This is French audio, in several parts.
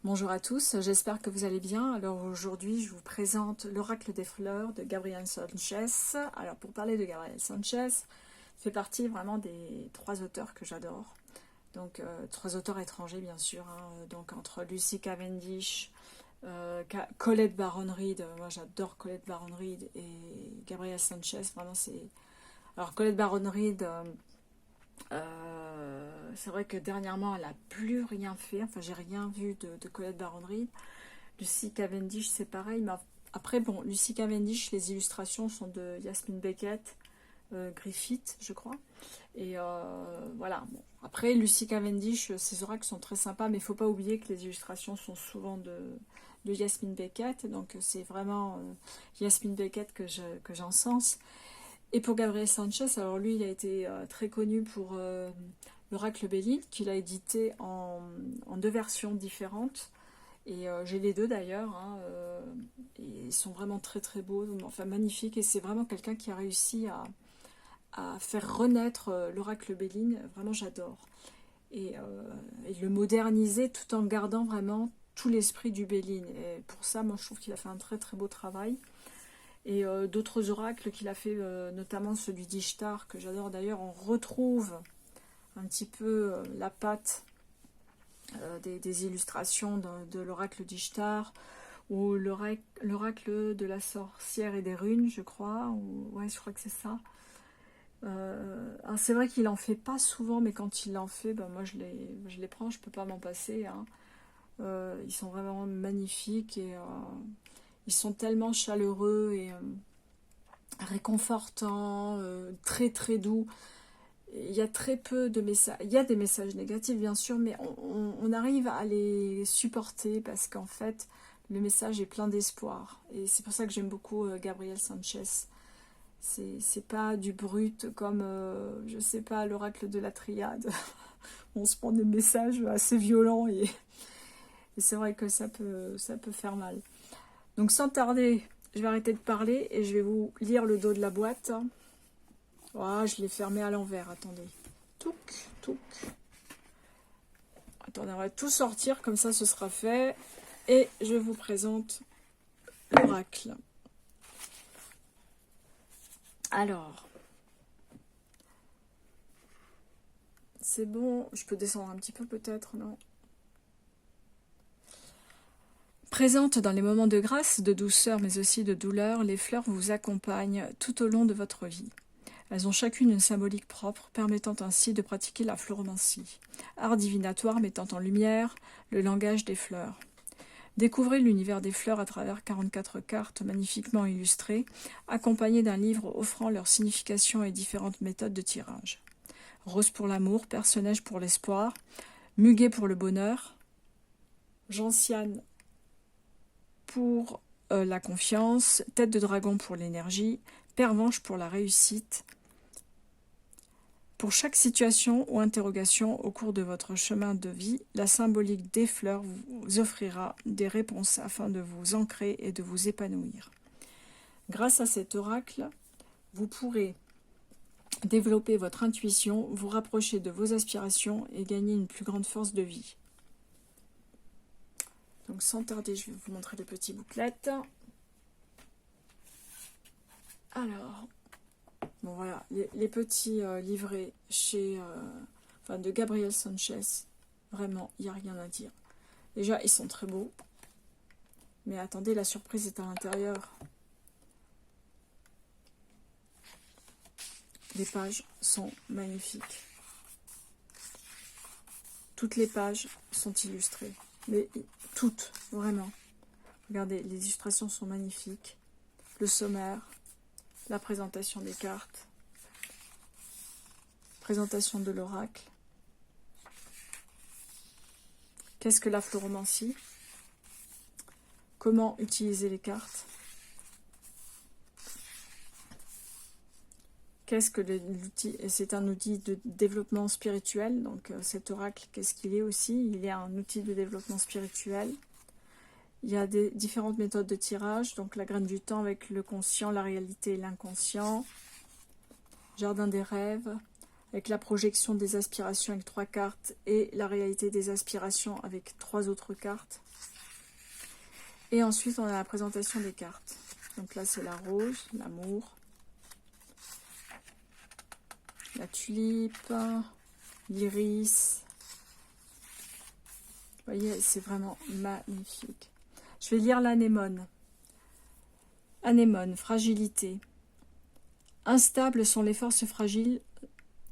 Bonjour à tous, j'espère que vous allez bien. Alors aujourd'hui, je vous présente l'Oracle des fleurs de Gabriel Sanchez. Alors pour parler de Gabriel Sanchez, fait partie vraiment des trois auteurs que j'adore. Donc trois auteurs étrangers bien sûr, hein. Donc entre Lucy Cavendish, Colette Baron Reed, moi j'adore Colette Baron Reed et Gabriel Sanchez, vraiment c'est... Alors Colette Baron Reed... c'est vrai que dernièrement, elle n'a plus rien fait. Enfin, j'ai rien vu de Colette Baron Reed. Lucy Cavendish, c'est pareil. Mais après, bon, Lucy Cavendish, les illustrations sont de Yasmine Beckett, Griffith, je crois. Et voilà. Bon. Après, Lucy Cavendish, ses oracles sont très sympas, mais il ne faut pas oublier que les illustrations sont souvent de Yasmine Beckett. Donc, c'est vraiment Yasmine Beckett que j'encense. Et pour Gabriel Sanchez, alors lui, il a été très connu pour l'Oracle Béline, qu'il a édité en deux versions différentes. Et j'ai les deux d'ailleurs, hein, et ils sont vraiment très très beaux, enfin magnifiques. Et c'est vraiment quelqu'un qui a réussi à faire renaître l'Oracle Béline. Vraiment, j'adore. Et le moderniser tout en gardant vraiment tout l'esprit du Béline. Et pour ça, moi, je trouve qu'il a fait un très très beau travail. Et d'autres oracles qu'il a fait, notamment celui d'Ishtar, que j'adore d'ailleurs, on retrouve un petit peu la patte des illustrations de l'oracle d'Ishtar, ou l'oracle de la sorcière et des runes, je crois, ou, ouais, je crois que c'est ça. C'est vrai qu'il en fait pas souvent, mais quand il en fait, ben moi je les prends, je peux pas m'en passer, hein. Ils sont vraiment magnifiques et ils sont tellement chaleureux et réconfortants, très très doux. Il y a très peu de messages, il y a des messages négatifs bien sûr, mais on arrive à les supporter parce qu'en fait le message est plein d'espoir. Et c'est pour ça que j'aime beaucoup Gabriel Sanchez. C'est pas du brut comme, je sais pas, l'oracle de la triade. On se prend des messages assez violents et c'est vrai que ça peut faire mal. Donc sans tarder, je vais arrêter de parler et je vais vous lire le dos de la boîte. Oh, je l'ai fermé à l'envers, attendez. Touc, touc. Attendez, on va tout sortir, comme ça ce sera fait. Et je vous présente l'oracle. Alors, c'est bon, je peux descendre un petit peu peut-être, non? Présentes dans les moments de grâce, de douceur, mais aussi de douleur, les fleurs vous accompagnent tout au long de votre vie. Elles ont chacune une symbolique propre, permettant ainsi de pratiquer la fleuromancie, art divinatoire mettant en lumière le langage des fleurs. Découvrez l'univers des fleurs à travers 44 cartes magnifiquement illustrées, accompagnées d'un livre offrant leur signification et différentes méthodes de tirage. Rose pour l'amour, Perce-Neige pour l'espoir, Muguet pour le bonheur, Gentiane pour la confiance, Tête de dragon pour l'énergie, Pervenche pour la réussite. Pour chaque situation ou interrogation au cours de votre chemin de vie, la symbolique des fleurs vous offrira des réponses afin de vous ancrer et de vous épanouir. Grâce à cet oracle, vous pourrez développer votre intuition, vous rapprocher de vos aspirations et gagner une plus grande force de vie. Donc sans tarder, je vais vous montrer les petits bouclettes. Alors, bon voilà, les petits livrets chez, de Gabriel Sanchez, vraiment, il n'y a rien à dire. Déjà, ils sont très beaux, mais attendez, la surprise est à l'intérieur. Les pages sont magnifiques. Toutes les pages sont illustrées, mais toutes, vraiment. Regardez, les illustrations sont magnifiques. Le sommaire, la présentation des cartes, présentation de l'oracle. Qu'est-ce que la fleuromancie? Comment utiliser les cartes? Qu'est-ce que l'outil? C'est un outil de développement spirituel. Donc cet oracle, qu'est-ce qu'il est aussi? Il est un outil de développement spirituel. Il y a différentes méthodes de tirage. Donc la graine du temps avec le conscient, la réalité et l'inconscient. Jardin des rêves. avec la projection des aspirations avec 3 cartes et la réalité des aspirations avec 3 autres cartes. Et ensuite, on a la présentation des cartes. Donc là, c'est la rose, l'amour, la tulipe, l'iris. Vous voyez, c'est vraiment magnifique. Je vais lire l'anémone. Anémone, fragilité. Instables sont les forces fragiles,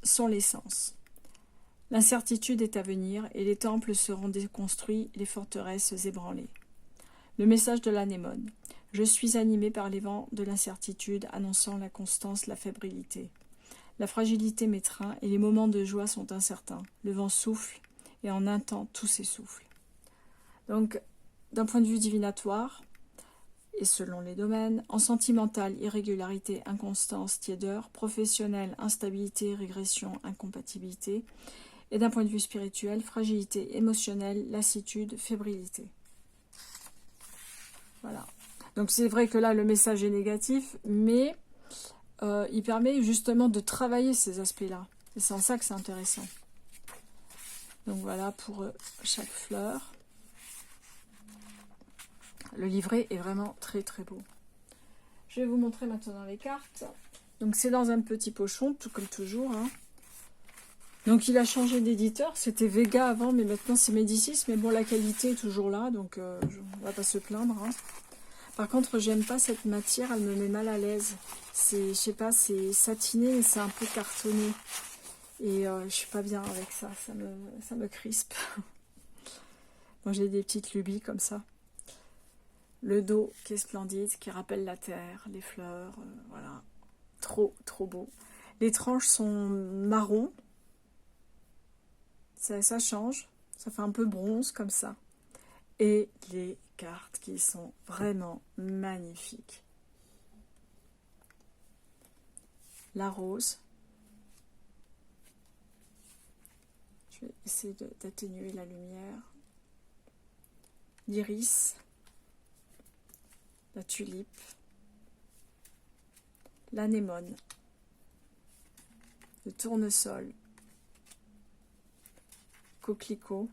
sont les sens. L'incertitude est à venir et les temples seront déconstruits, les forteresses ébranlées. Le message de l'anémone. Je suis animé par les vents de l'incertitude, annonçant la constance, la fébrilité. La fragilité m'étreint et les moments de joie sont incertains. Le vent souffle et en un temps tout s'essouffle. Donc, d'un point de vue divinatoire, et selon les domaines, en sentimental, irrégularité, inconstance, tiédeur, professionnel, instabilité, régression, incompatibilité, et d'un point de vue spirituel, fragilité émotionnelle, lassitude, fébrilité. Voilà. Donc c'est vrai que là, le message est négatif, mais il permet justement de travailler ces aspects-là. Et c'est en ça que c'est intéressant. Donc voilà pour chaque fleur. Le livret est vraiment très très beau. Je vais vous montrer maintenant les cartes. Donc c'est dans un petit pochon, tout comme toujours. Hein. Donc il a changé d'éditeur. C'était Vega avant, mais maintenant c'est Médicis. Mais bon, la qualité est toujours là, donc on va pas se plaindre. Hein. Par contre, j'aime pas cette matière, elle me met mal à l'aise. C'est, je sais pas, c'est satiné, mais c'est un peu cartonné. Et je suis pas bien avec ça, ça me crispe. Bon, j'ai des petites lubies comme ça. Le dos qui est splendide, qui rappelle la terre, les fleurs, voilà. Trop, trop beau. Les tranches sont marron. Ça change. Ça fait un peu bronze comme ça. Et les cartes qui sont vraiment magnifiques. La rose. Je vais essayer d'atténuer la lumière. L'iris. La tulipe. L'anémone. Le tournesol. Coquelicot.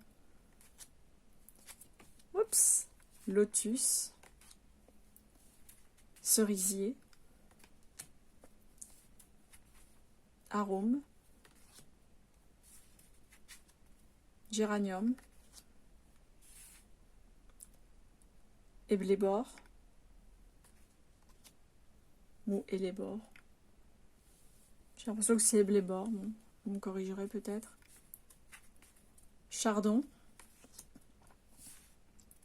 Oups. Lotus. Cerisier. Arôme. Géranium. Éblébore. Ou élébore. J'ai l'impression que c'est éblébore. Bon, vous me corrigerez peut-être. Chardon.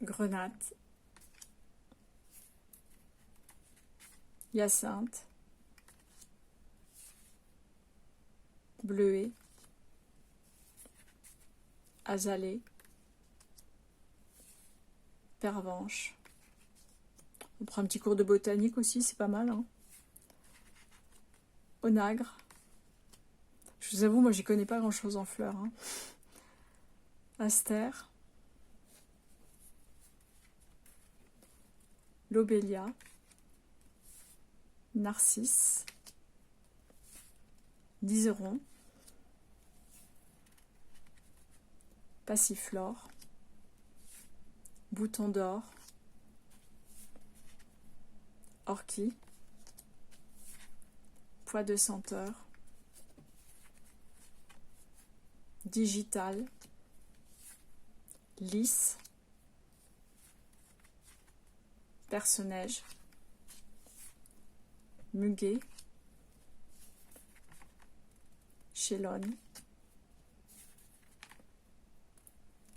Grenade. Hyacinthe. Bleuet. Azalée. Pervenche. On prend un petit cours de botanique aussi, c'est pas mal. Hein. Onagre. Je vous avoue, moi j'y connais pas grand chose en fleurs. Hein. Astère. Lobélia. Narcisse. Liseron. Passiflore. Bouton d'or. Orchis. Pois de senteur. Digital. Lys. Perce-neige. Muguet. Chélone.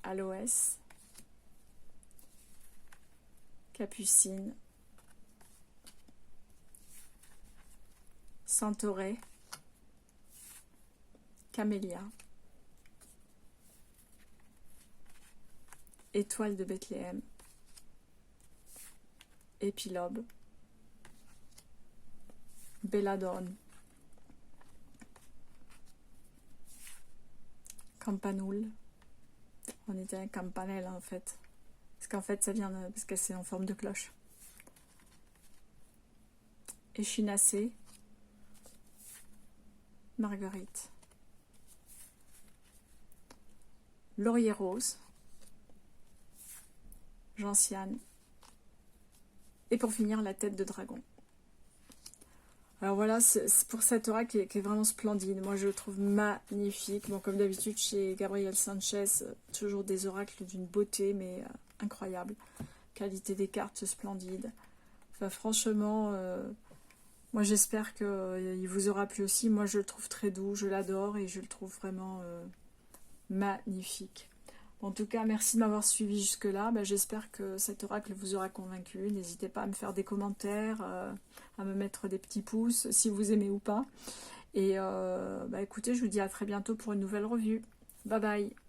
Aloès. Capucine. Centaurée. Camélia. Étoile de Bethléem. Épilobe. Belladone. Campanoule. On était un campanelle en fait. Parce qu'en fait ça vient parce que c'est en forme de cloche. Échinacée. Marguerite. Laurier Rose, Gentiane, et pour finir la tête de dragon. Alors voilà, c'est pour cet oracle qui est vraiment splendide. Moi, je le trouve magnifique. Bon, comme d'habitude, chez Gabriel Sanchez, toujours des oracles d'une beauté, mais incroyable. Qualité des cartes splendide. Enfin, franchement, moi, j'espère qu'il vous aura plu aussi. Moi, je le trouve très doux, je l'adore et je le trouve vraiment magnifique. En tout cas, merci de m'avoir suivi jusque-là. Ben, j'espère que cet oracle vous aura convaincu. N'hésitez pas à me faire des commentaires, à me mettre des petits pouces si vous aimez ou pas. Et écoutez, je vous dis à très bientôt pour une nouvelle revue. Bye bye.